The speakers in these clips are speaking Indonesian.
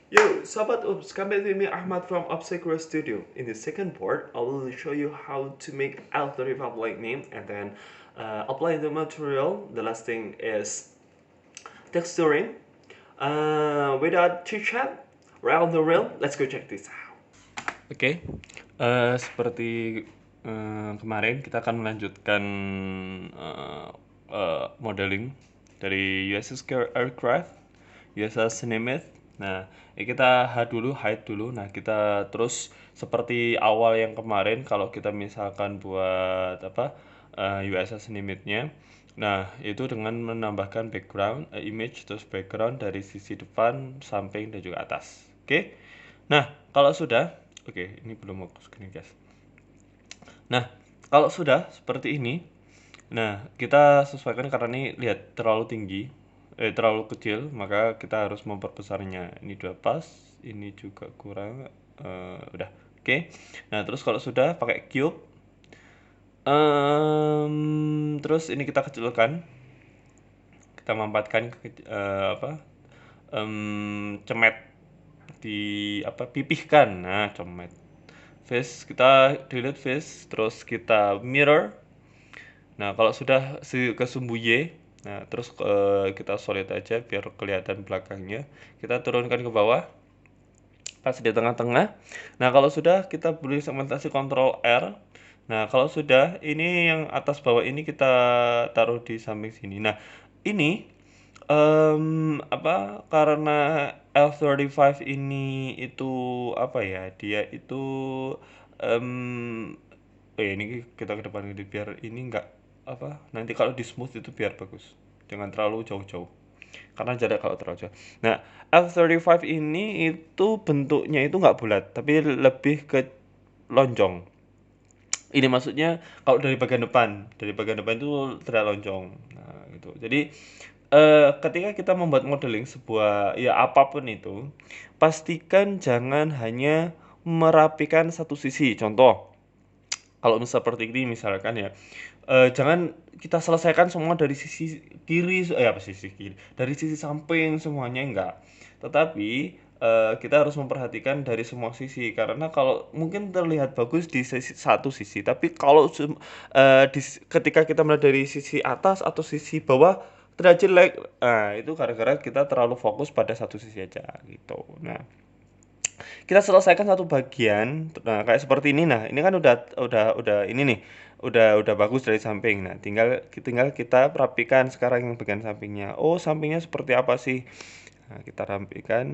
Yo, Sobat Oops, come back with me Ahmad from Obsecure Studio. In the second part, I will show you how to make L35 lightning and then apply the material. The last thing is texturing. Without chit chat, round the rail, let's go check this out. Oke, seperti kemarin kita akan melanjutkan uh, modeling dari USS Aircraft, USS Nimitz. Nah, ini kita hide dulu. Nah, kita terus seperti awal yang kemarin kalau kita misalkan buat apa USS Nimitz-nya. Nah, itu dengan menambahkan background, image terus background dari sisi depan, samping dan juga atas. Oke. Nah, kalau sudah, oke, ini belum fokus gini guys. Nah, kalau sudah seperti ini, nah kita sesuaikan karena ini lihat terlalu tinggi, terlalu kecil, maka kita harus memperbesarnya. Ini dua pas, ini juga kurang, udah, oke. Nah terus kalau sudah pakai cube, terus ini kita kecilkan, kita mampatkan cemet di pipihkan, nah cemet. Face kita delete face, terus kita mirror. Nah kalau sudah ke sumbu Y, nah terus kita solid aja biar kelihatan belakangnya. Kita turunkan ke bawah, pas di tengah-tengah. Nah kalau sudah kita beri segmentasi Ctrl R. Nah kalau sudah, ini yang atas bawah ini kita taruh di samping sini. Nah ini karena L35 ini itu apa ya, dia itu ini kita ke depan gitu biar ini enggak nanti kalau di smooth itu biar bagus, jangan terlalu jauh-jauh karena jarak kalau terlalu jauh. Nah F35 ini itu bentuknya itu nggak bulat tapi lebih ke lonjong. Ini maksudnya kalau dari bagian depan itu terlihat lonjong. Nah gitu, jadi ketika kita membuat modeling sebuah ya apapun itu, pastikan jangan hanya merapikan satu sisi. Contoh, kalau seperti ini misalkan ya, jangan kita selesaikan semua dari sisi kiri, sisi kiri, dari sisi samping semuanya enggak. Tetapi kita harus memperhatikan dari semua sisi karena kalau mungkin terlihat bagus di satu sisi, tapi kalau ketika kita melihat dari sisi atas atau sisi bawah terlihat jelek, nah itu gara-gara kita terlalu fokus pada satu sisi aja gitu. Nah, kita selesaikan satu bagian, nah kayak seperti ini. Nah ini kan udah ini nih, udah bagus dari samping. Nah tinggal kita rapikan sekarang yang bagian sampingnya. Oh sampingnya seperti apa sih? Nah kita rapikan.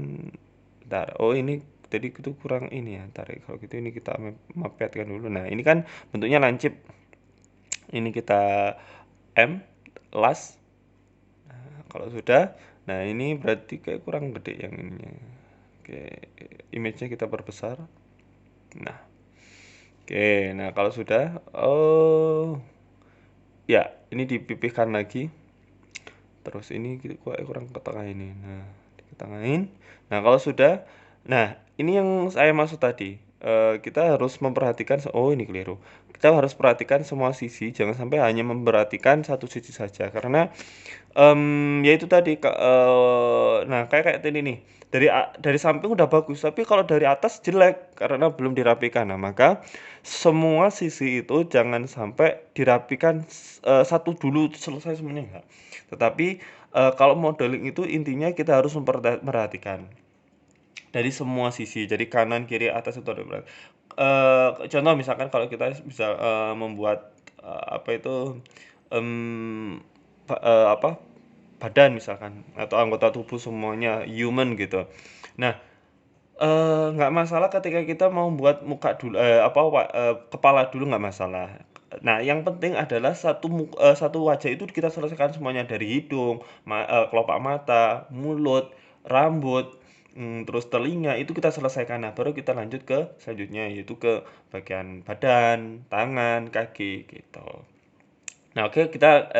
Bentar, oh ini jadi itu kurang ini ya, tarik kalau gitu ini kita mapetkan dulu. Nah ini kan bentuknya lancip, ini kita las. Nah, kalau sudah, nah ini berarti kayak kurang gede yang ininya. Oke, image-nya kita perbesar. Nah, oke, nah kalau sudah, oh ya, ini dipipihkan lagi. Terus ini kurang ke tengah ini. Nah, diketengahin. Nah, kalau sudah, nah ini yang saya maksud tadi. Kita harus memperhatikan, oh ini keliru. Kita harus perhatikan semua sisi, jangan sampai hanya memperhatikan satu sisi saja. Karena ya itu tadi nah kayak tadi nih, dari samping udah bagus, tapi kalau dari atas jelek karena belum dirapikan. Nah, maka semua sisi itu jangan sampai dirapikan satu dulu selesai semuanya, enggak. Tetapi kalau modeling itu intinya kita harus memperhatikan dari semua sisi. Jadi kanan, kiri, atas itu ada contoh misalkan kalau kita bisa membuat apa itu badan misalkan atau anggota tubuh semuanya human gitu. Nah, nggak masalah ketika kita mau buat muka dulu, kepala dulu nggak masalah. Nah, yang penting adalah satu wajah itu kita selesaikan semuanya dari hidung, kelopak mata, mulut, rambut, terus telinga itu kita selesaikan. Nah, baru kita lanjut ke selanjutnya yaitu ke bagian badan, tangan, kaki gitu. Nah, oke, kita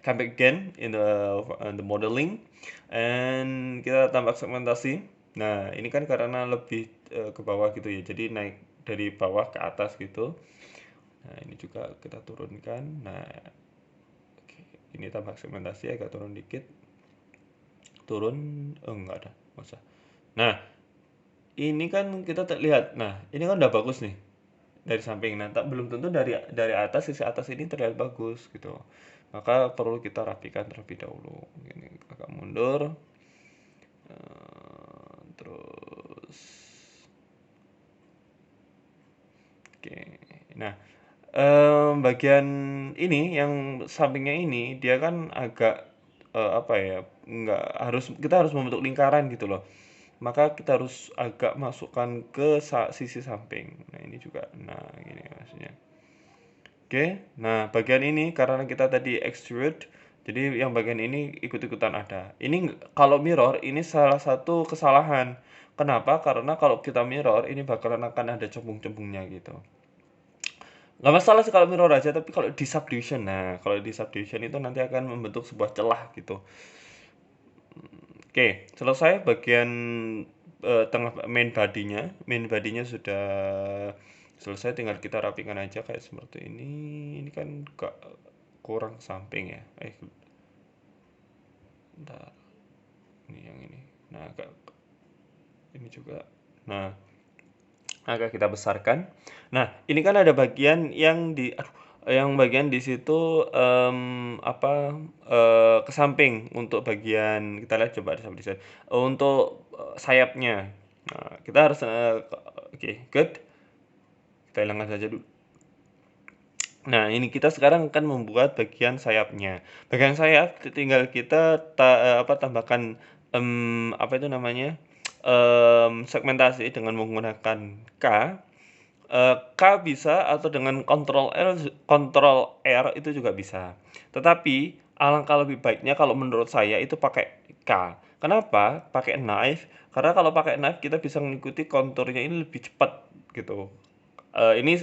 come back again in the modeling and kita tambah segmentasi. Nah, ini kan karena lebih ke bawah gitu ya. Jadi naik dari bawah ke atas gitu. Nah, ini juga kita turunkan. Nah, oke, ini tambah segmentasi agak turun dikit. Turun, enggak ada, enggak usah. Nah, ini kan kita lihat, nah ini kan udah bagus nih dari samping. Nah, belum tentu dari atas, sisi atas ini terlihat bagus gitu. Maka perlu kita rapikan terlebih dahulu. Ini agak mundur. Terus, oke. Nah, bagian ini yang sampingnya ini dia kan agak apa ya? Nggak harus kita harus membentuk lingkaran gitu loh. Maka kita harus agak masukkan ke sisi samping. Nah, ini juga. Nah, ini maksudnya. Oke, nah bagian ini karena kita tadi extrude, jadi yang bagian ini ikut-ikutan ada. Ini kalau mirror ini salah satu kesalahan. Kenapa? Karena kalau kita mirror ini bakalan akan ada cembung-cembungnya gitu. Nggak masalah sih kalau mirror aja, tapi kalau di subdivision, nah kalau di subdivision itu nanti akan membentuk sebuah celah gitu. Oke, selesai bagian tengah main bodinya sudah selesai, tinggal kita rapikan aja kayak seperti ini kan gak kurang samping ya, bentar, ini yang ini, nah agak ini juga, nah agak kita besarkan. Nah ini kan ada bagian yang yang bagian di situ apa ke samping untuk bagian kita lihat, coba di desain untuk sayapnya. Nah, kita harus oke, good. Kita hilangkan saja dulu. Nah, ini kita sekarang akan membuat bagian sayapnya. Bagian sayap tinggal kita tambahkan apa itu namanya? Segmentasi dengan menggunakan K. K bisa atau dengan Ctrl R itu juga bisa. Tetapi alangkah lebih baiknya kalau menurut saya itu pakai K. Kenapa? Pakai knife. Karena kalau pakai knife kita bisa mengikuti konturnya ini lebih cepat gitu. Ini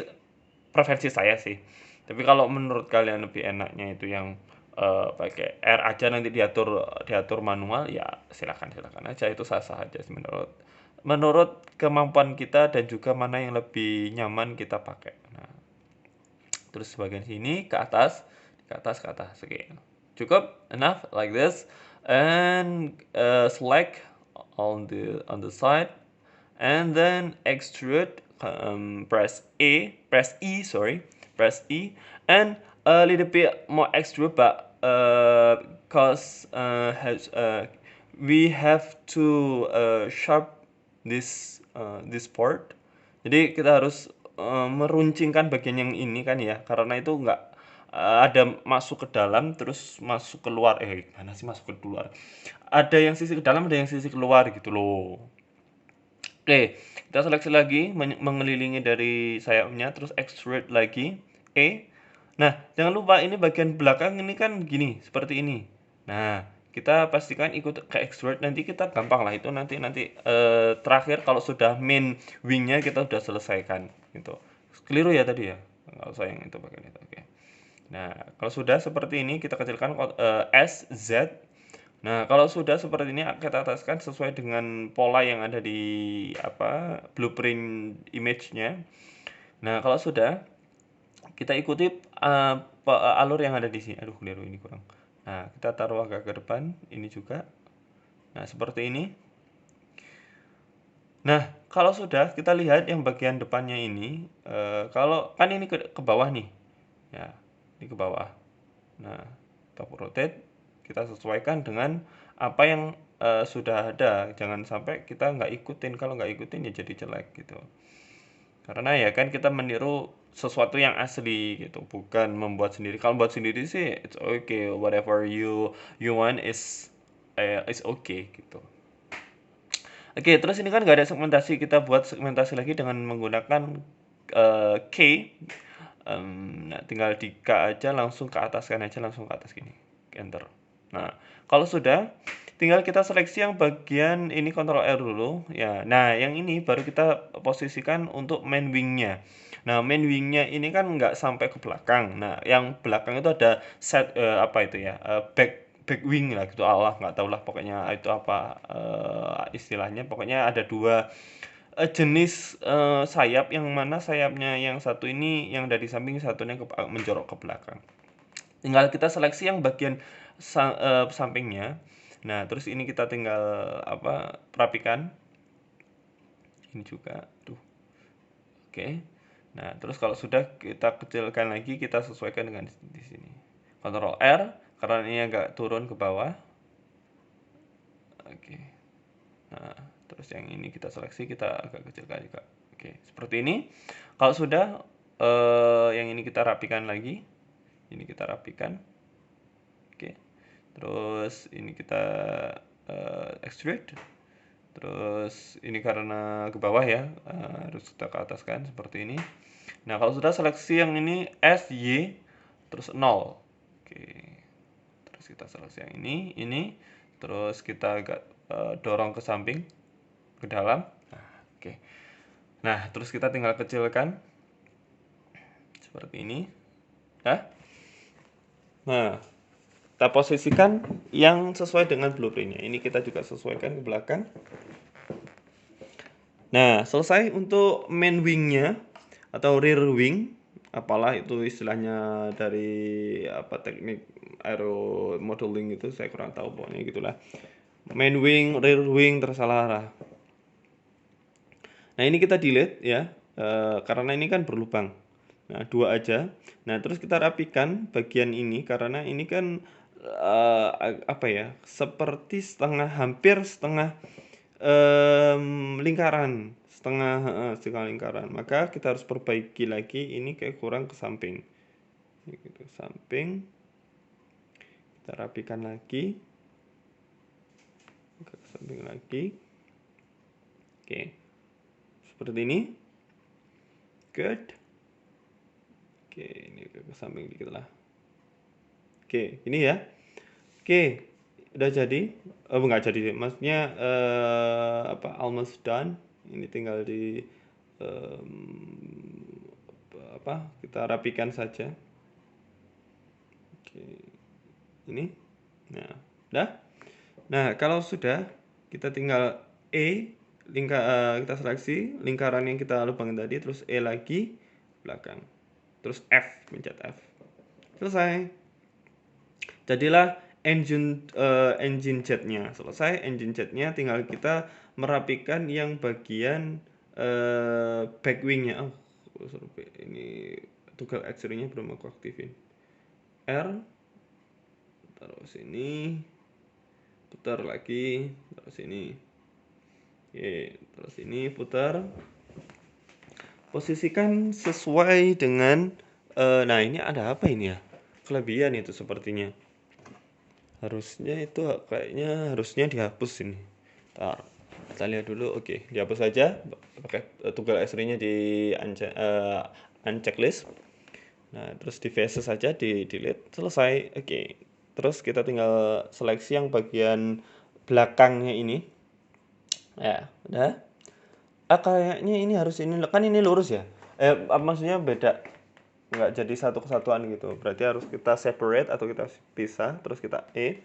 preferensi saya sih. Tapi kalau menurut kalian lebih enaknya itu yang pakai R aja, nanti diatur diatur manual, ya silakan aja, itu sah-sah aja sih menurut kemampuan kita dan juga mana yang lebih nyaman kita pakai. Nah, terus bagian sini ke atas, ke atas. Oke. Cukup, enough like this, and select on the side, and then extrude. Press E, and a little bit more extrude, but cause we have to sharp this part. Jadi kita harus meruncingkan bagian yang ini kan ya, karena itu nggak ada masuk ke dalam terus masuk keluar. Gimana sih masuk ke luar? Ada yang sisi ke dalam, ada yang sisi keluar gitu loh. Oke, kita seleksi lagi mengelilingi dari sayapnya, terus extrude lagi. Nah, jangan lupa ini bagian belakang ini kan gini, seperti ini. Nah, kita pastikan ikut ke extrude, nanti kita gampang lah itu nanti terakhir kalau sudah main wingnya kita sudah selesaikan gitu. Keliru ya tadi ya, nggak usah yang itu bagian itu. Oke. Nah, kalau sudah seperti ini kita kecilkan S, Z. Nah, kalau sudah seperti ini kita ataskan sesuai dengan pola yang ada di blueprint image-nya. Nah, kalau sudah kita ikuti alur yang ada di sini. Aduh, keliru ini kurang. Nah, kita taruh agak ke depan, ini juga. Nah, seperti ini. Nah, kalau sudah kita lihat yang bagian depannya ini, kalau kan ini ke bawah nih. Ya, ini ke bawah. Nah, top rotate kita sesuaikan dengan apa yang sudah ada, jangan sampai kita nggak ikutin. Kalau nggak ikutin ya jadi jelek gitu, karena ya kan kita meniru sesuatu yang asli gitu, bukan membuat sendiri. Kalau buat sendiri sih it's okay, whatever you want is okay gitu. Oke, terus ini kan nggak ada segmentasi, kita buat segmentasi lagi dengan menggunakan K. Nah, tinggal di K aja, langsung ke atas kan aja, langsung ke atas gini, enter. Nah, kalau sudah tinggal kita seleksi yang bagian ini, Ctrl R dulu ya. Nah, yang ini baru kita posisikan untuk main wingnya. Nah, main wingnya ini kan nggak sampai ke belakang. Nah, yang belakang itu ada set back wing lah gitu. Allah nggak tahu lah pokoknya itu apa istilahnya. Pokoknya ada dua jenis sayap, yang mana sayapnya yang satu ini yang dari samping, satunya menjorok ke belakang. Tinggal kita seleksi yang bagian sampingnya. Nah, terus ini kita tinggal rapikan. ini juga. Oke. Nah, terus kalau sudah kita kecilkan lagi, kita sesuaikan dengan di sini. Ctrl R karena ini agak turun ke bawah. Oke. Nah, terus yang ini kita seleksi, kita agak kecilkan juga. Oke, seperti ini. Kalau sudah yang ini kita rapikan lagi. Ini kita rapikan. Oke. Terus ini kita extrude. Terus ini karena ke bawah ya, harus kita ke atas kan seperti ini. Nah, kalau sudah seleksi yang ini S, Y, terus 0. Oke. Terus kita seleksi yang ini, terus kita agak dorong ke samping, ke dalam. Nah, oke. Nah, terus kita tinggal kecilkan seperti ini. Nah, kita posisikan yang sesuai dengan blueprintnya. Ini kita juga sesuaikan ke belakang. Nah, selesai untuk main wingnya atau rear wing, apalah itu istilahnya dari apa teknik aero modeling itu saya kurang tahu, pokoknya gitulah. Main wing, rear wing tersalah arah. Nah, ini kita delete ya, karena ini kan berlubang. Nah, 2 aja. Nah, terus kita rapikan bagian ini karena ini kan apa ya, seperti hampir setengah lingkaran, setengah lingkaran. Maka kita harus perbaiki lagi, ini kayak kurang ke samping. Gitu, samping. Kita rapikan lagi. Ke samping lagi. Oke. Seperti ini. Good. Oke, ini ke samping dikit lah. Oke, ini ya. Oke, udah jadi. Enggak jadi, maksudnya almost done. Ini tinggal di kita rapikan saja. Oke, ini. Nah, udah. Nah, kalau sudah, kita tinggal kita seleksi lingkaran yang kita lubangin tadi, terus E lagi belakang, terus F, pencet F, selesai. Jadilah engine jetnya. Selesai engine jetnya, tinggal kita merapikan yang bagian back wingnya. Ini toggle X-ray-nya belum aku aktifin. R, taruh sini, putar lagi, taruh sini. Oke, terus ini putar, posisikan sesuai dengan nah ini ada apa ini ya, kelebihan itu sepertinya. Harusnya itu kayaknya harusnya dihapus ini. Ntar kita lihat dulu. Oke, dihapus saja pakai toggle X-ray-nya di unchecklist. Nah, terus di VS saja, di delete, selesai. Oke. Terus kita tinggal seleksi yang bagian belakangnya ini. Ya, udah. Kayaknya ini harus ini kan ini lurus ya. Maksudnya beda. Nggak jadi satu kesatuan gitu. Berarti harus kita separate atau kita pisah, terus kita E.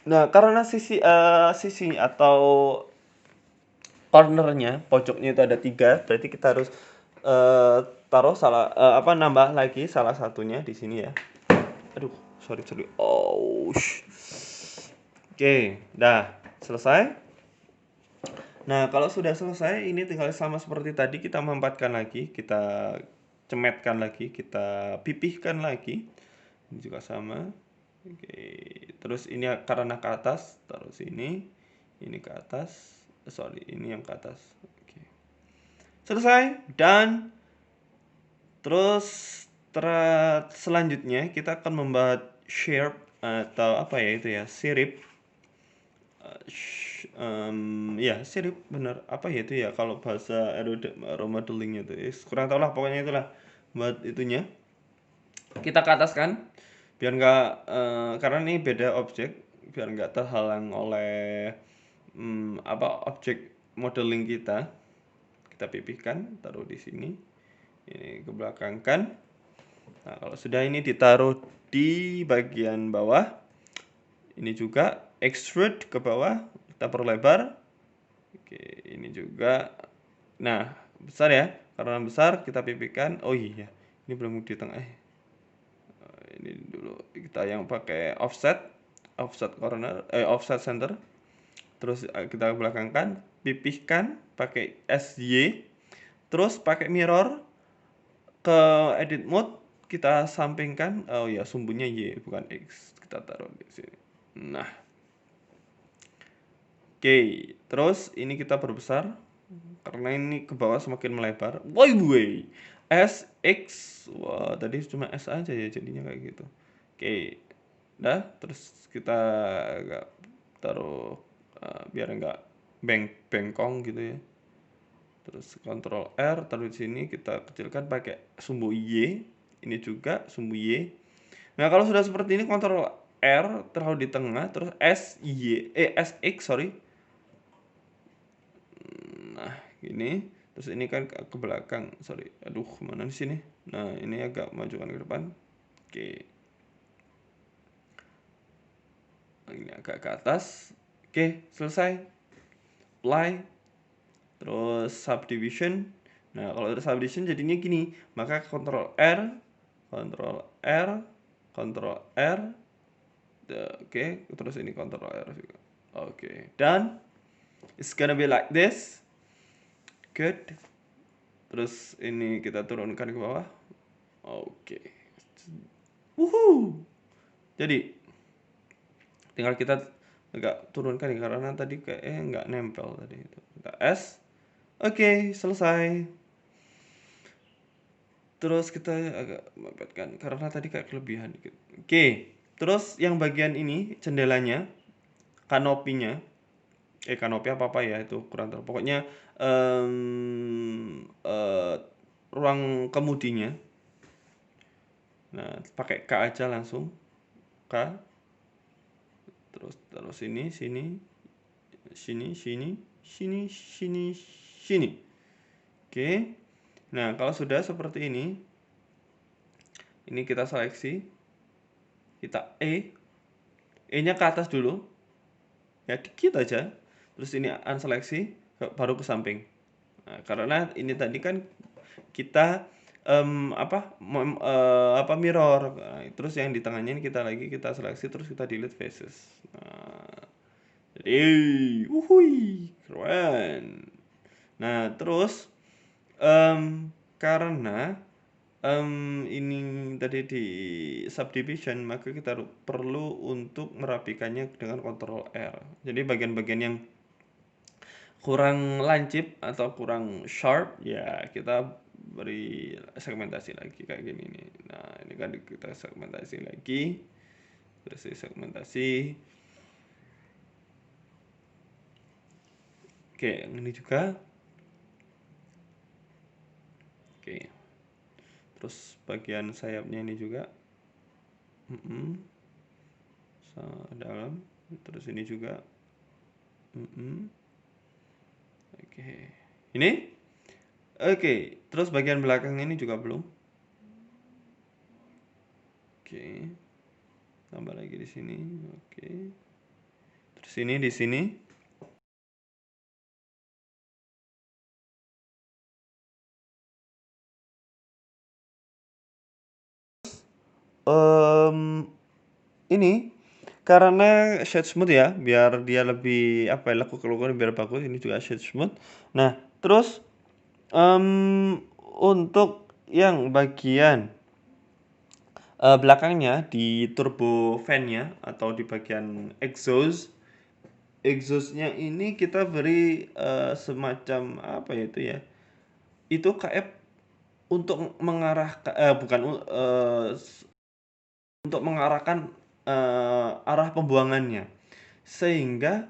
Nah, karena sisi atau cornernya, pojoknya itu ada 3, berarti kita harus taruh nambah lagi salah satunya di sini ya. Aduh, sorry. Oke, dah selesai. Nah, kalau sudah selesai, ini tinggal sama seperti tadi, kita mempatkan lagi, kita cemetkan lagi, kita pipihkan lagi. Ini juga sama. Oke, terus ini karena ke atas, taruh sini. Ini ke atas. Ini yang ke atas. Oke. Selesai, dan terus selanjutnya kita akan membuat shape atau apa ya itu ya, sirip. Ya sirip bener, apa ya itu ya kalau bahasa aero modelingnya itu kurang tau lah, pokoknya itulah buat itunya kita ke atas kan, biar nggak karena ini beda objek, biar nggak terhalang oleh objek modeling kita pipihkan, taruh di sini, ini ke belakang kan. Nah, kalau sudah ini ditaruh di bagian bawah, ini juga extrude ke bawah, kita perlebar. Oke, ini juga. Nah, besar ya, karena besar kita pipihkan. Oh iya, ini belum di tengah. Ini dulu kita yang pakai offset corner, offset center. Terus kita belakangkan, pipihkan pakai SY, terus pakai mirror ke edit mode, kita sampingkan. Oh ya, sumbunya Y bukan X, kita taruh di sini. Nah, oke, terus ini kita perbesar karena ini ke bawah semakin melebar. Woi, S X, wah tadi cuma S aja ya jadinya kayak gitu. Oke, dah, terus kita agak taruh biar enggak bengkong gitu ya. Terus Ctrl R, taruh di sini, kita kecilkan pakai sumbu Y. Ini juga sumbu Y. Nah, kalau sudah seperti ini Ctrl R, taruh di tengah, terus SX, sorry. Nah, gini. Terus ini kan ke belakang, sorry. Aduh, mana di sini? Nah, ini agak majukan ke depan. Oke. Ini agak ke atas. Oke, selesai. Apply. Terus subdivision. Nah, kalau ada subdivision jadinya gini. Maka Ctrl R, Ctrl R, Ctrl R. Oke, terus ini Ctrl R juga. Oke, done. It's gonna be like this. Good. Terus ini kita turunkan ke bawah. Oke. Wuhu. Jadi tinggal kita agak turunkan ya, karena tadi kayak nggak nempel tadi itu. Kita S. Oke, selesai. Terus kita agak mepetkan karena tadi kayak kelebihan dikit. Oke. Terus yang bagian ini jendelanya, kanopinya, kanopi apa ya itu kurang tahu. Pokoknya ruang kemudinya. Nah, pakai K aja langsung. K. Terus sini, sini. Oke. Nah, kalau sudah seperti ini kita seleksi. Kita E-nya ke atas dulu. Ya, dikit aja. Terus ini unseleksi, baru ke samping. Nah, karena ini tadi kan kita mirror. Nah, terus yang di tengahnya ini kita seleksi, terus kita delete faces. Nah, jadi keren. Nah, terus karena ini tadi di subdivision, maka kita perlu untuk merapikannya dengan Ctrl R. Jadi bagian-bagian yang kurang lancip atau kurang sharp ya kita beri segmentasi lagi kayak gini nih. Nah, ini kan kita segmentasi lagi. Terus segmentasi. Oke, yang ini juga. Oke. Terus bagian sayapnya ini juga. Dalam. Terus ini juga. Oke. Ini? Oke. Terus bagian belakang ini juga belum. Oke. Tambah lagi di sini. Oke. Terus ini di sini. Ini karena shade smooth ya, biar dia lebih lekuk-lekuk biar bagus. Ini juga shade smooth. Nah, terus untuk yang bagian belakangnya di turbo fan-nya atau di bagian exhaust-nya ini kita beri semacam apa ya itu ya? Itu KF untuk untuk mengarahkan arah pembuangannya, sehingga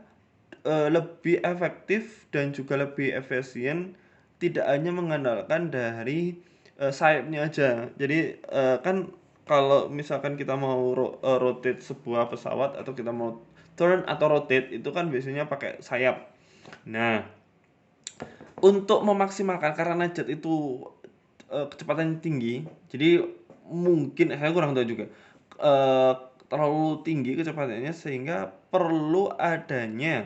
lebih efektif dan juga lebih efisien, tidak hanya mengandalkan dari sayapnya aja. Jadi kan kalau misalkan kita mau rotate sebuah pesawat atau kita mau turn atau rotate itu kan biasanya pakai sayap. Nah, untuk memaksimalkan karena jet itu kecepatannya tinggi, jadi mungkin saya kurang tahu juga terlalu tinggi kecepatannya sehingga perlu adanya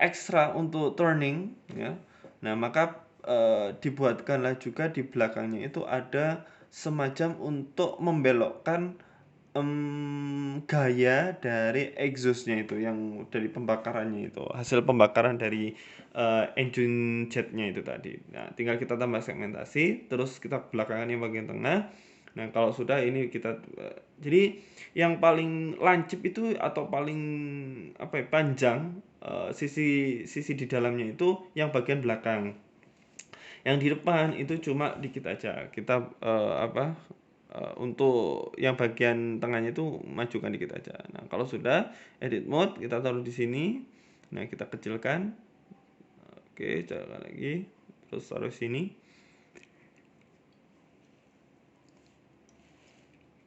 ekstra untuk turning ya. Nah, maka dibuatkanlah juga di belakangnya itu ada semacam untuk membelokkan gaya dari exhaust-nya itu, yang dari pembakarannya itu, hasil pembakaran dari engine jet-nya itu tadi. Nah, tinggal kita tambah segmentasi, terus kita belakangan yang bagian tengah. Nah, kalau sudah ini kita jadi yang paling lancip itu atau paling apa ya, panjang sisi sisi di dalamnya itu yang bagian belakang. Yang di depan itu cuma dikit aja. Kita untuk yang bagian tengahnya itu majukan dikit aja. Nah, kalau sudah edit mode kita taruh di sini. Nah, kita kecilkan. Oke, jalan lagi. Terus taruh sini.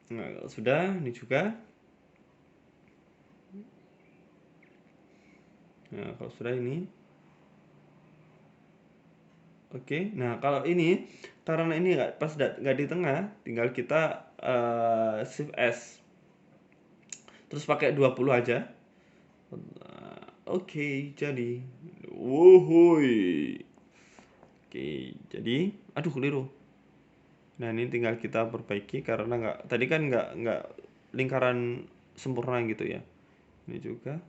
Nah, kalau sudah ini juga. Nah, kalau sudah ini. Oke. Nah, kalau ini karena ini nggak di tengah, tinggal kita Shift S. Terus pakai 20 aja. Oke, jadi. Wohoy. Oke, jadi aduh keliru. Nah, ini tinggal kita perbaiki karena tadi kan nggak lingkaran sempurna gitu ya. Ini juga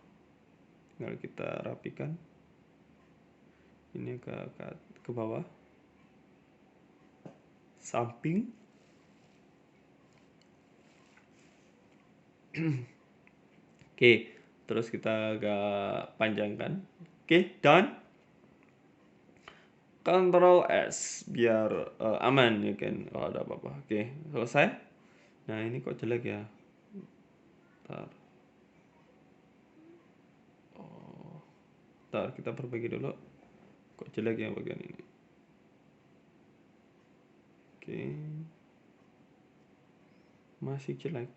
tinggal kita rapikan. Ini ke bawah. Samping. Oke, terus kita agak panjangkan. Oke, done. Ctrl S biar aman ya kan kalau ada apa-apa. Oke, selesai. Nah, ini kok jelek ya. Ntar, ntar kita perbaiki dulu. Kok jelek ya bagian ini. Oke. Masih jelek.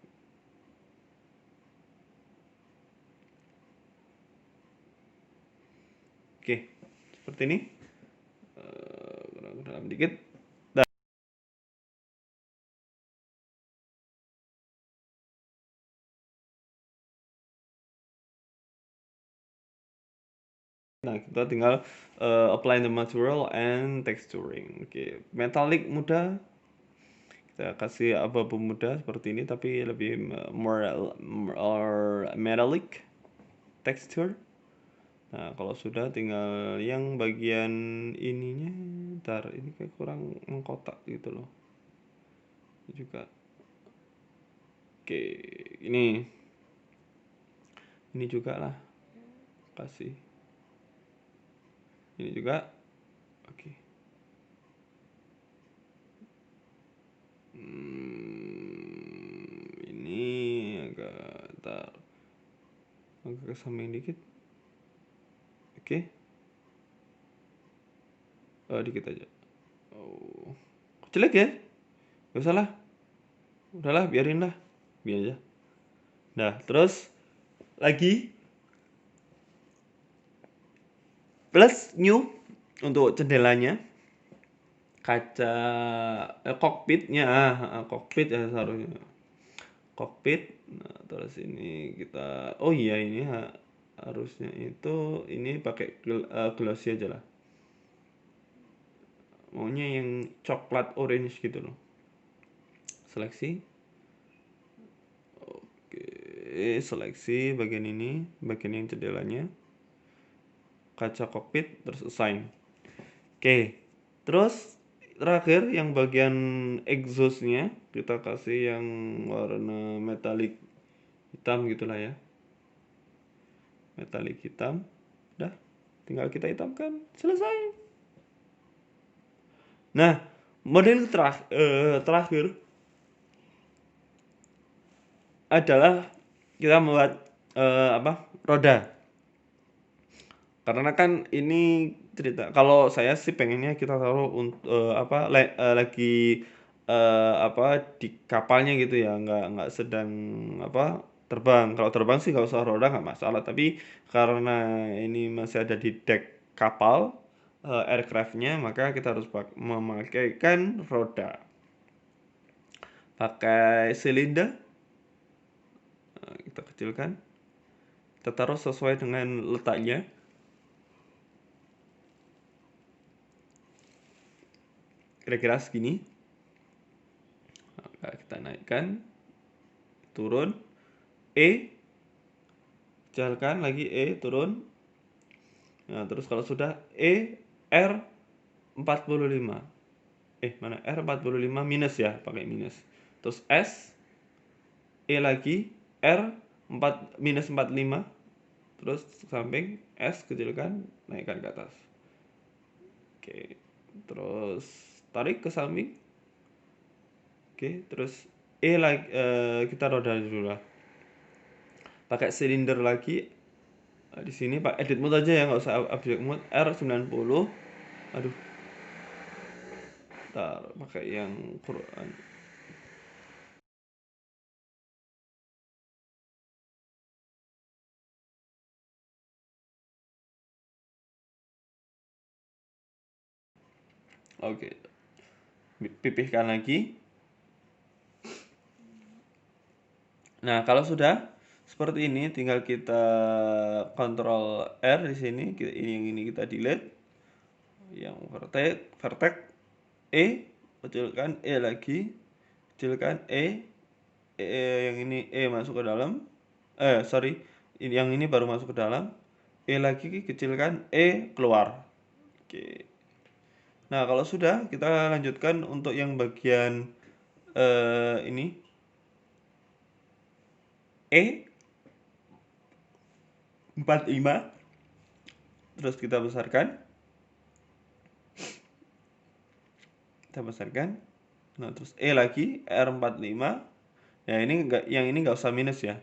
Oke, seperti ini. Kurang dalam dikit. Nah, kita tinggal apply the material and texturing. Oke, metallic muda. Kita kasih abu-abu muda seperti ini, tapi lebih more metallic texture. Nah, kalau sudah tinggal yang bagian ininya, ntar ini kayak kurang mengkotak gitu loh. Ini juga. Oke, ini juga lah. Kasih. Ini juga. Oke. Ini agak ke samping dikit. Oke. Dikit aja. Oh, jelek ya? Gak usah lah. Udahlah, biarin lah. Biar aja. Nah, terus lagi plus new untuk jendelanya, kaca kokpitnya, kokpit ya seharusnya. Kokpit. Nah, terus ini kita oh iya ini harusnya itu ini pakai glossy aja lah. Maunya yang coklat orange gitu loh. Seleksi. Oke, seleksi bagian ini, bagian yang jendelanya. Kaca kokpit terus assign. Oke. Terus terakhir yang bagian exhaustnya kita kasih yang warna metalik hitam gitulah ya. Metalik hitam. Udah, tinggal kita hitamkan. Selesai. Nah, model terakhir adalah kita membuat roda. Karena kan ini cerita. Kalau saya sih pengennya kita taruh untuk lagi di kapalnya gitu ya, nggak sedang terbang. Kalau terbang sih nggak usah roda nggak masalah. Tapi karena ini masih ada di deck kapal aircraftnya, maka kita harus memakaikan roda. Pakai silinder, kita kecilkan. Kita taruh sesuai dengan letaknya. Kira-kira segini. Nah, kita naikkan. turun, E, jalankan lagi E, turun. Nah, terus kalau sudah E, R 45. Mana? R 45 minus ya, pakai minus. Terus S, E lagi, R minus 45. Terus samping, S kecilkan, naikkan ke atas. Oke, terus tarik ke samping. Oke, terus E lagi, kita roda dulu lah. Pakai silinder lagi. Di sini Pak edit mode aja ya, nggak usah object mode. R90. Aduh. Ntar pakai yang Quran. Oke. Pipihkan lagi. Nah, kalau sudah seperti ini, tinggal kita kontrol R di sini. Yang ini kita delete. Yang vertex E, kecilkan E lagi, kecilkan E, yang ini E masuk ke dalam. Sorry, yang ini baru masuk ke dalam. E lagi, kecilkan E, keluar. Oke. Nah, kalau sudah, kita lanjutkan untuk yang bagian ini E 45. Terus kita besarkan. Nah, terus E lagi R45. Ya, yang ini nggak usah minus ya.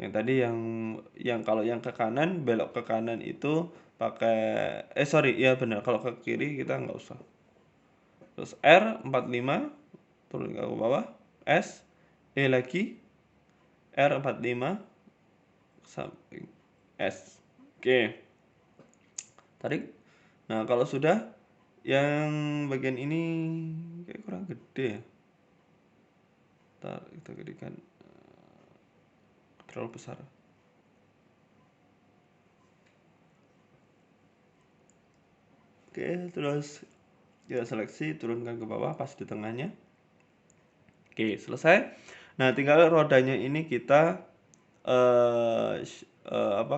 Yang tadi yang kalau yang ke kanan, belok ke kanan itu pakai sorry, ya benar, kalau ke kiri kita nggak usah. Terus R45, turun ke bawah. S, E lagi, R45, samping S. Oke. Tarik. Nah, kalau sudah, yang bagian ini kayak kurang gede ya. Ntar kita gedekan, terlalu besar. Oke, terus kita seleksi, turunkan ke bawah pas di tengahnya. Oke, selesai. Nah, tinggal rodanya ini kita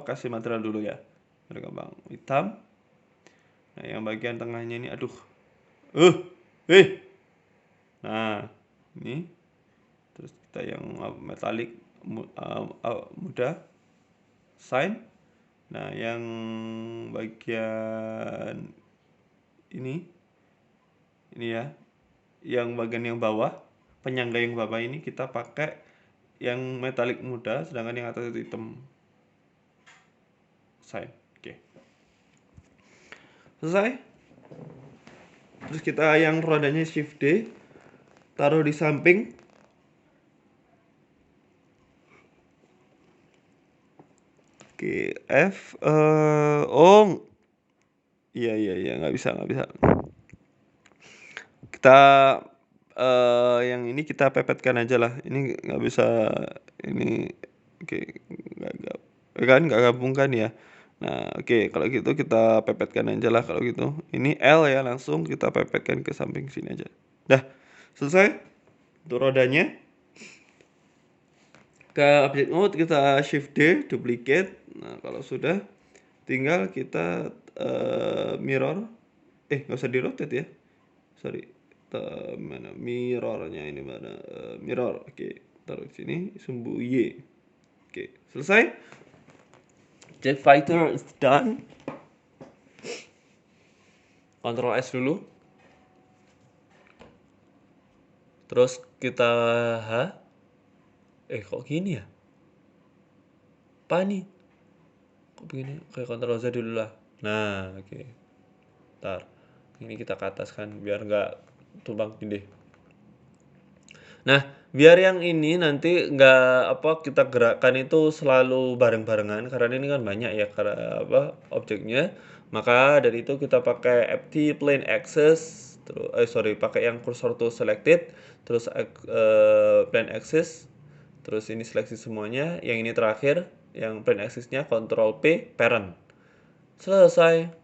kasih material dulu ya. Berkembang hitam. Nah, yang bagian tengahnya ini, aduh. Nah, ini. Terus kita yang metalik muda. Sign. Nah, yang bagian ini ya. Yang bagian yang bawah, penyangga yang bawah ini kita pakai yang metalik muda, sedangkan yang atas itu hitam. Oke. Selesai. Terus kita yang rodanya shift D, taruh di samping. Oke, F, iya, nggak bisa. Kita yang ini kita pepetkan aja lah. Ini nggak bisa, ini oke, nggak gabungkan ya. Nah, oke, kalau gitu kita pepetkan aja lah kalau gitu. Ini L ya, langsung kita pepetkan ke samping sini aja. Dah, selesai untuk rodanya. Ke object mode kita shift D, duplicate. Nah, kalau sudah, tinggal kita mirror. Nggak usah di rotate ya. Sorry. Mana mirrornya ini, mana mirror. Oke, taruh di sini, sumbu Y. Oke, selesai. Jet fighter is done. Ctrl S dulu. Terus kita kok gini ya? Apa nih? Kok begini? Kayak Ctrl Z dulu lah. Nah, oke. Ntar ini kita ke atas kan, biar nggak tumpang tindih. Nah, biar yang ini nanti nggak kita gerakkan itu selalu bareng-barengan, karena ini kan banyak ya karena objeknya. Maka dari itu kita pakai FT plane axis, terus pakai yang cursor to selected, terus plane axis, terus ini seleksi semuanya. Yang ini terakhir, yang plane axisnya Ctrl P parent. Selesai.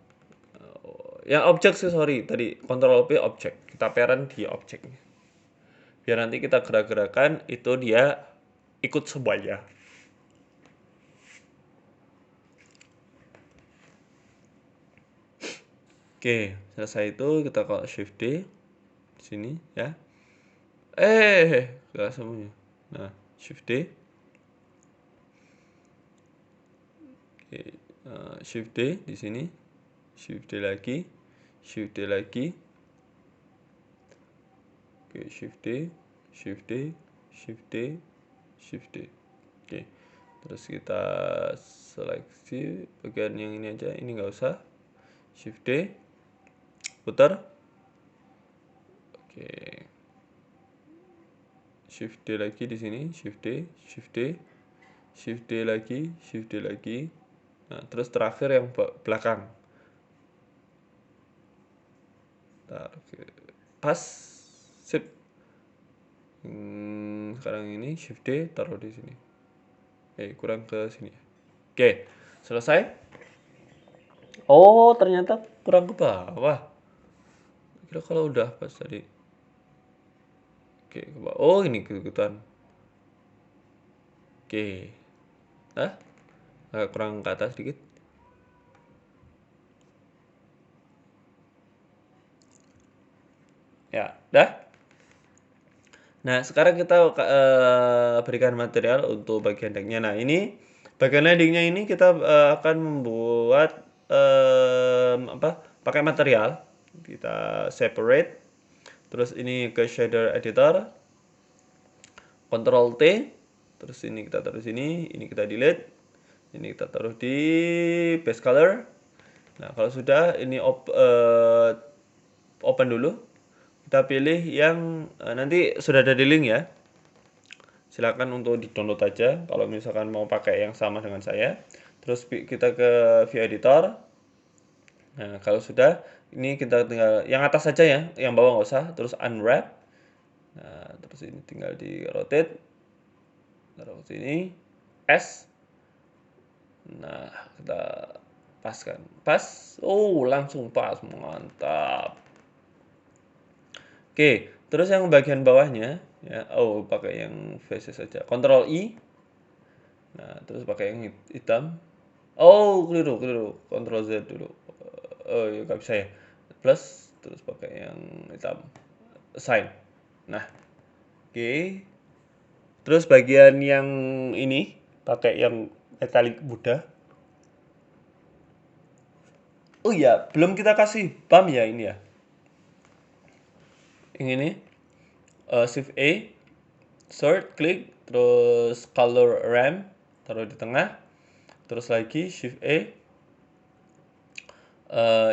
Yang objek sih, tadi Ctrl P objek, kita parent di objeknya. Biar nanti kita gerak-gerakan itu dia ikut semuanya. Oke, selesai itu kita kalau Shift D di sini ya. Enggak semuanya. Nah, Shift D. Oke, Shift D di sini. Shift D lagi. Shift D lagi. Oke, Shift D, Shift D, Shift D, Shift D. Oke. Terus kita seleksi bagian yang ini aja, ini nggak usah. Shift D, putar. Oke. Shift D lagi di sini, Shift D, Shift D, Shift D lagi, Shift D lagi. Nah, terus terakhir yang belakang. Ntar, pas, sip. Sekarang ini Shift D taruh di sini. Kurang ke sini. Oke, selesai. Oh, ternyata kurang ke bawah. Kira kalau udah pas tadi. Oke, ke bawah. Oh, ini keikutan. Oke. Agak kurang ke atas sedikit. Ya, dah. Nah, sekarang kita berikan material untuk bagian decknya. Nah, ini bagian landingnya ini kita akan membuat pakai material. Kita separate. Terus ini ke shader editor. Ctrl T. Terus ini kita taruh di sini, ini kita delete. Ini kita taruh di base color. Nah, kalau sudah ini open dulu. Kita pilih yang nanti sudah ada di link ya. Silakan untuk di-download aja kalau misalkan mau pakai yang sama dengan saya. Terus kita ke view editor. Nah, kalau sudah ini kita tinggal yang atas saja ya, yang bawah nggak usah. Terus unwrap. Nah, terus ini tinggal di rotate. Taruh sini S. Nah, kita paskan. Pas. Oh, langsung pas. Mantap. Oke, terus yang bagian bawahnya ya, pakai yang VC saja. Ctrl I. Nah, terus pakai yang hitam. Oh, keliru. Ctrl Z dulu. Oh, ya nggak bisa ya. Plus, terus pakai yang hitam. Assign. Nah, oke. Terus bagian yang ini pakai yang metalik muda. Oh iya, belum kita kasih bump ya ini ya. Yang ini Shift A, Sort, klik, terus color ramp, taruh di tengah, terus lagi Shift A.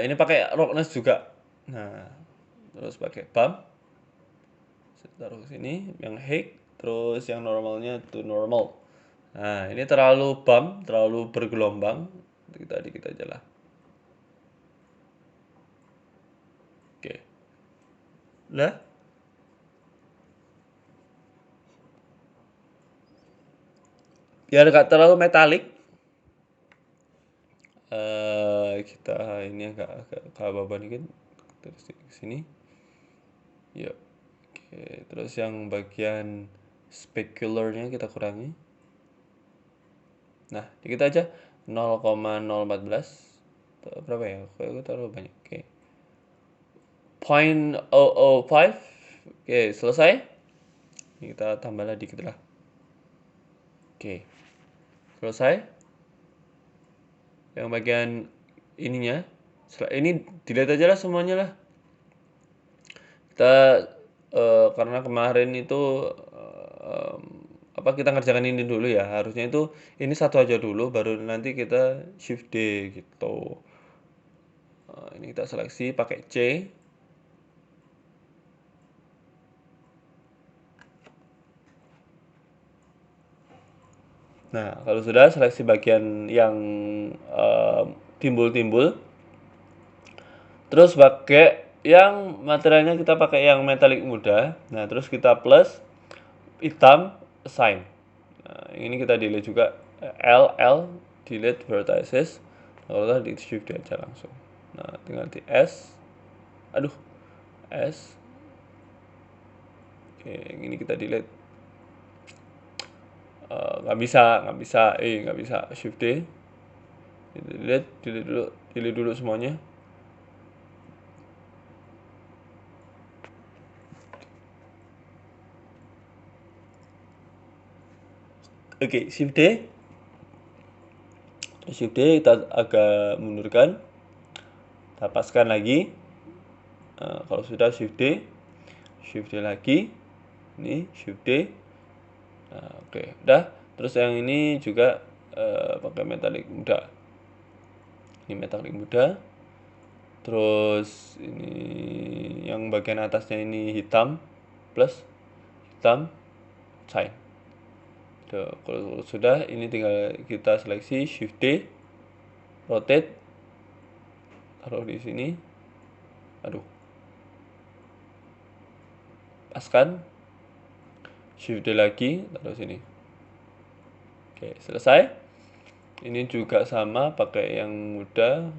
Ini pakai roughness juga. Nah, terus pakai bump, taruh ke sini, yang height, terus yang normalnya to normal. Nah, ini terlalu bump, terlalu bergelombang. Kita dikit aja lah. Oke. Lah. Biar nggak terlalu metalik. Kita ini agak ke bawah dikit. Terus ke sini. Ya. Oke, terus yang bagian specularnya kita kurangi. Nah, dikit aja 0,014. Berapa ya? Aku taruh banyak. Oke. 0.005. Oke, selesai. Ini kita tambah lagi dikit lah. Oke. Selesai. Yang bagian ininya. Ini dilihat aja lah semuanya lah. Kita karena kemarin itu kita ngerjakan ini dulu ya, harusnya itu ini satu aja dulu baru nanti kita shift D gitu. Ini kita seleksi pakai C. Nah, kalau sudah seleksi bagian yang timbul-timbul, terus pakai yang materialnya kita pakai yang metalik muda. Nah, terus kita plus hitam assign. Nah, ini kita delete juga L delete vertices. Kalau di shift aja langsung. Nah, tinggal di S. Aduh. S. Oke, yang ini kita delete. nggak bisa, nggak bisa. Shift D, delete dulu semuanya. Oke, Shift D, kita agak mundurkan, kita paskan lagi. Kalau sudah Shift D lagi, ini Shift D. Oke, udah. Terus yang ini juga pakai metalik muda. Ini metalik muda. Terus ini yang bagian atasnya ini hitam plus hitam shine. Kalau sudah, ini tinggal kita seleksi Shift D, rotate, taruh di sini. Aduh, paskan. Shift D lagi, taruh sini. Oke, selesai. Ini juga sama, pakai yang muda.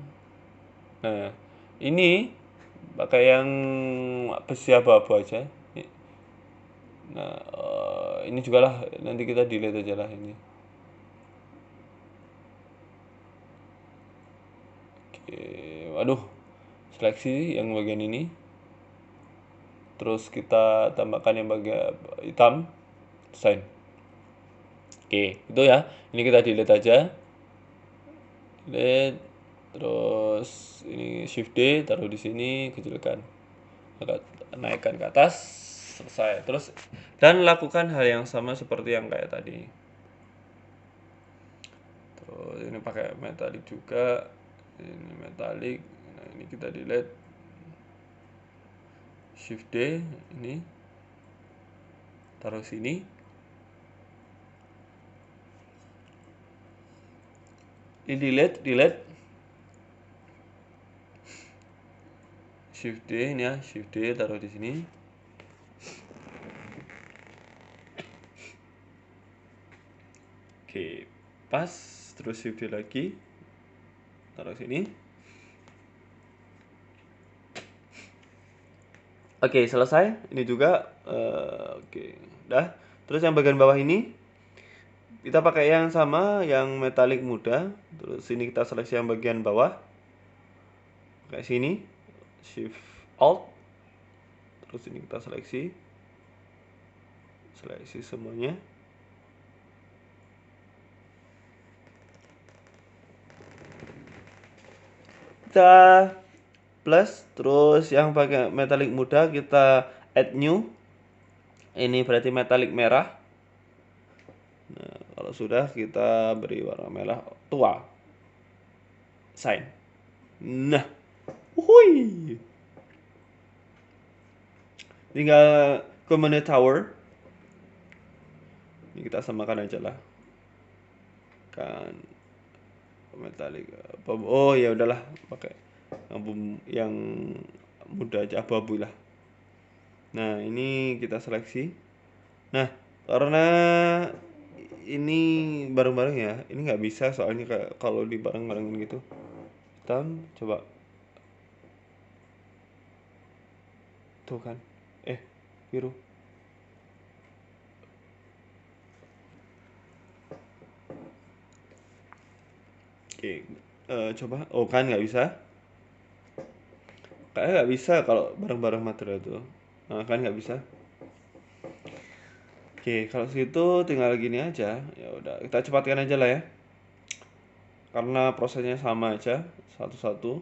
Nah, ini pakai yang besi abu-abu aja. Nah, ini juga lah, nanti kita delete aja lah ini. Oke, waduh, seleksi yang bagian ini. Terus kita tambahkan yang bagian hitam, sign. Oke, itu ya. Ini kita delete aja. Delete. Terus ini Shift D, taruh di sini, kecilkan. Naikkan ke atas, selesai. Terus dan lakukan hal yang sama seperti yang kayak tadi. Terus ini pakai metalik juga. Ini metalik. Nah, ini kita delete. Shift D, ini taruh sini. Ini delete. Shift D ini ya, Shift D taruh di sini. Oke, pas. Terus Shift D lagi, taruh sini. Oke, selesai. Ini juga oke, udah. Terus yang bagian bawah ini kita pakai yang sama, yang metalik muda. Terus sini kita seleksi yang bagian bawah. Kayak sini, Shift Alt. Terus ini kita seleksi semuanya. Kita plus, terus yang pakai metalik muda kita add new. Ini berarti metalik merah. Nah, kalau sudah kita beri warna merah tua. Sign. Nah, wuhui. Tinggal Community Tower. Ini kita samakan aja lah. Kan metalik. Oh ya udahlah, pakai yang muda aja, abu-abu lah. Nah, ini kita seleksi. Nah, karena ini bareng-bareng ya, ini nggak bisa soalnya kalau di bareng-barengin gitu. Hitam, coba. Tuh kan. Biru. Oke, coba. Oh kan nggak bisa. Kayaknya nggak bisa kalau bareng-bareng material itu. Nah, kan nggak bisa. Oke, kalau segitu tinggal gini aja. Ya udah, kita cepatkan aja lah ya. Karena prosesnya sama aja, satu-satu.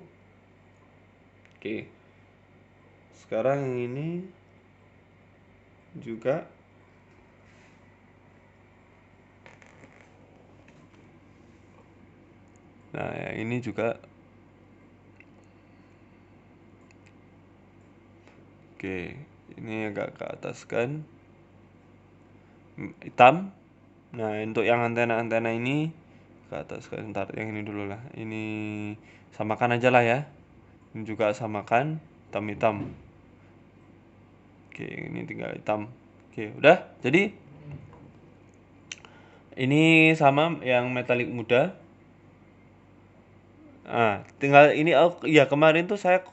Oke. Sekarang yang ini juga. Nah, yang ini juga. Oke, ini agak ke atas kan. Hitam. Nah, untuk yang antena-antena ini ke atas kan. Ntar yang ini dulu lah. Ini samakan aja lah ya. Ini juga samakan hitam-hitam. Oke, ini tinggal hitam. Oke, udah. Jadi ini sama yang metalik muda. Nah, tinggal ini ya kemarin tuh saya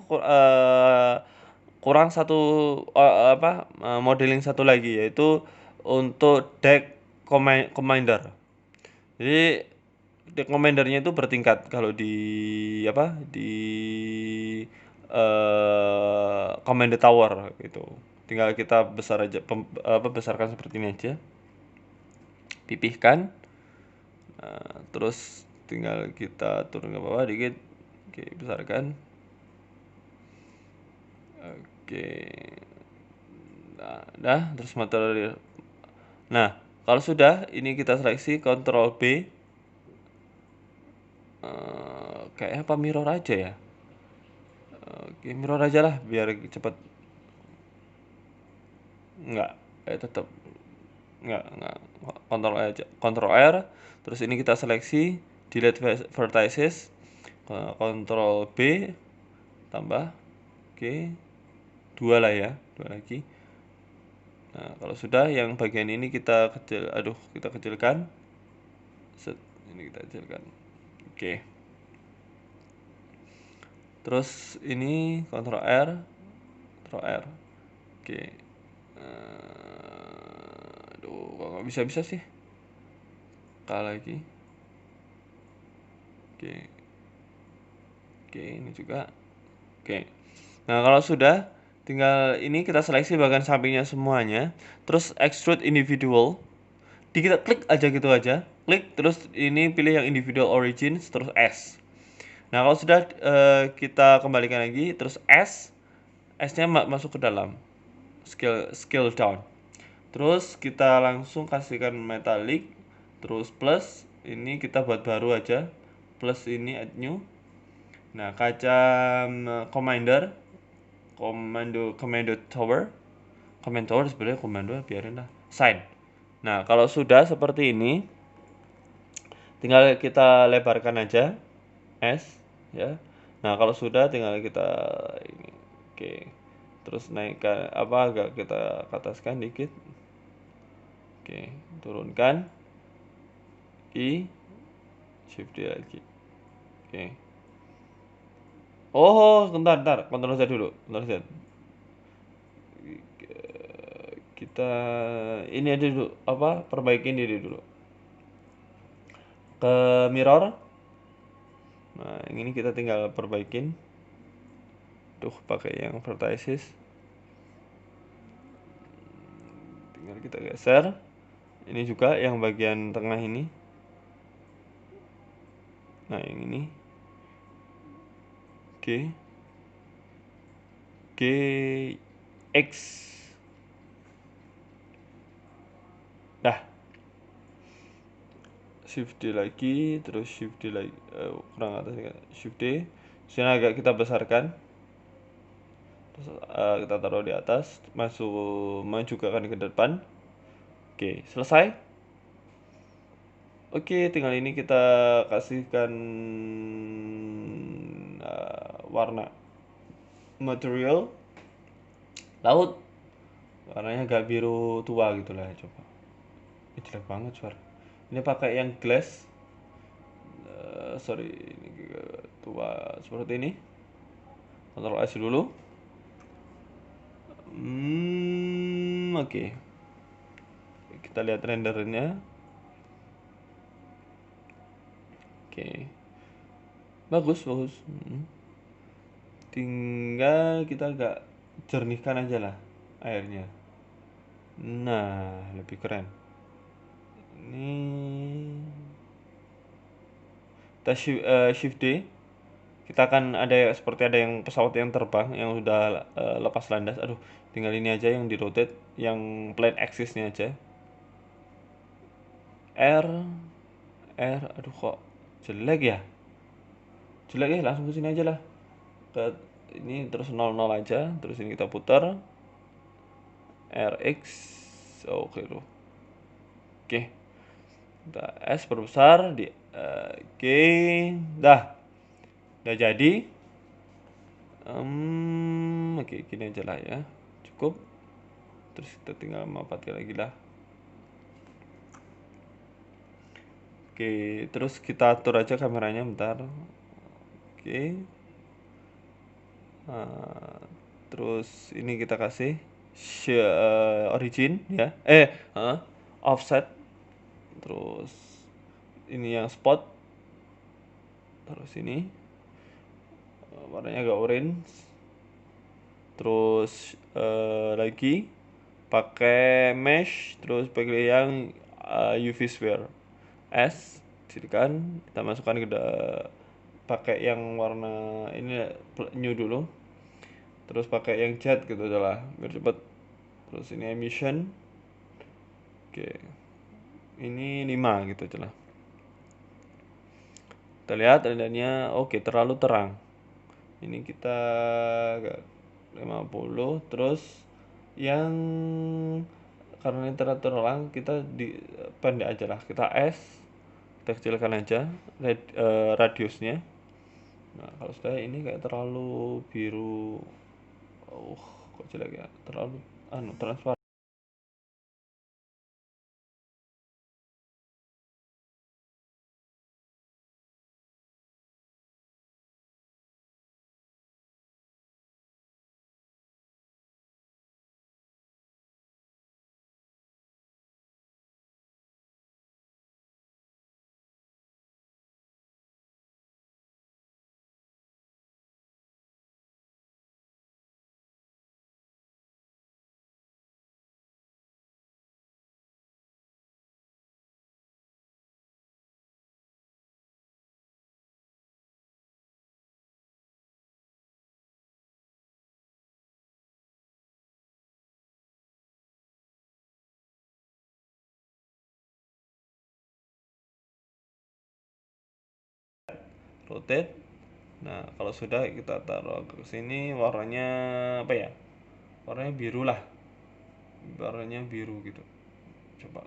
kurang satu modeling satu lagi, yaitu untuk deck commander. Jadi commandernya itu bertingkat kalau di apa di command tower gitu. Tinggal kita besarkan seperti ini aja, pipihkan. Terus tinggal kita turun ke bawah dikit. Oke, besarkan. Oke. Nah, terus material. Nah, kalau sudah, ini kita seleksi Ctrl B. Kayak apa, mirror aja ya. Oke, mirror aja lah biar cepet. Enggak, tetap enggak. Ctrl aja, Ctrl R. Terus ini kita seleksi delete vertices. Ctrl B tambah. Oke. 2 lah ya, 2 lagi. Nah, kalau sudah yang bagian ini kita kecilkan. Set, ini kita kecilkan. Oke. Terus ini Ctrl R, Ctrl R. Oke. Aduh, kok nggak bisa sih? Lagi. Oke, ini juga. Oke. Nah, kalau sudah, tinggal ini kita seleksi bagian sampingnya semuanya. Terus extrude individual. Kita klik aja gitu aja. Klik, terus ini pilih yang individual origins, terus S. Nah, kalau sudah kita kembalikan lagi, terus S-nya masuk ke dalam. Scale down. Terus kita langsung kasihkan metallic, terus plus, ini kita buat baru aja. Plus ini add new. Nah, kaca commander, commando tower. Command tower sebenarnya komando, biarin lah. Sign. Nah, kalau sudah seperti ini, tinggal kita lebarkan aja S ya. Nah, kalau sudah tinggal kita ini. Oke. Terus naikkan agak kita ke ataskan dikit. Oke, turunkan. Shift D lagi. Oke. Oh, bentar. Ctrl Z dulu. Ctrl Z. Kita ini aja dulu, perbaikin diri dulu. Ke mirror. Nah, yang ini kita tinggal perbaikin. Tuh, pakai yang vertices. Tinggal kita geser. Ini juga yang bagian tengah ini. Nah, yang ini. Oke. X. Dah. Shift D lagi, terus Shift D lagi, kurang atas ya. Shift D. Sini agak kita besarkan. Terus kita taruh di atas, maju ke depan. Oke, selesai. Oke, tinggal ini kita kasihkan warna material laut, warnanya agak biru tua gitu lah. Coba, ini jelek banget suara. Ini pakai yang glass, sorry, ini tua seperti ini. Ctrl S dulu. Oke. Kita lihat rendernya. Oke. Bagus. Tinggal kita agak jernihkan aja lah airnya. Nah, lebih keren. Ini kita shift D. Kita akan seperti ada yang pesawat yang terbang yang udah lepas landas. Aduh, tinggal ini aja yang di rotate, yang plane axis-nya aja. R. Aduh, kok jelek ya, langsung ke sini aja lah. Ini terus 00 aja, terus ini kita putar RX. Oke loh. Oke, kita S perbesar di oke, dah jadi. Oke, gini aja lah ya, cukup. Terus kita tinggal mapatkan lagi lah. Oke, terus kita atur aja kameranya bentar. Oke. Terus ini kita kasih origin ya. Offset. terus ini yang spot, terus ini warnanya agak orange, terus lagi pakai mesh, terus pakai yang UV sphere S, kan kita masukkan ke pakai yang warna ini new dulu, terus pakai yang cat gitu aja lah biar cepet. Terus ini emission, oke ini 5 gitu aja lah. Kita lihat adanya oke terlalu terang, ini kita agak 50. Terus yang karena ini terlalu terang kita di pendek aja lah, kita kita kecilkan aja radiusnya. Nah kalau sudah ini kayak terlalu biru, kok jelek ya, terlalu transparan. Rotate. Nah kalau sudah kita taruh ke sini, warnanya apa ya, warnanya biru lah, warnanya biru gitu. Coba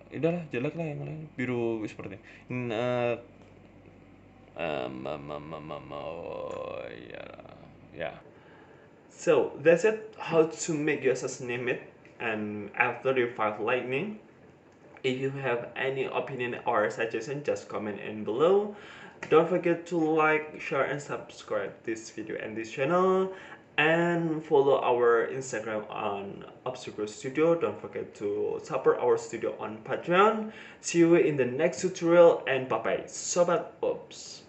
udahlah jelek lah yang lain biru seperti ini. Oh yeah. So that's it, how to make your assassinate and F-35 Lightning. If you have any opinion or suggestion, just comment in below. Don't forget to like, share, and subscribe this video and this channel, and follow our Instagram on Obstacle Studio. Don't forget to support our studio on Patreon. See you in the next tutorial, and bye bye, Sobat Ops.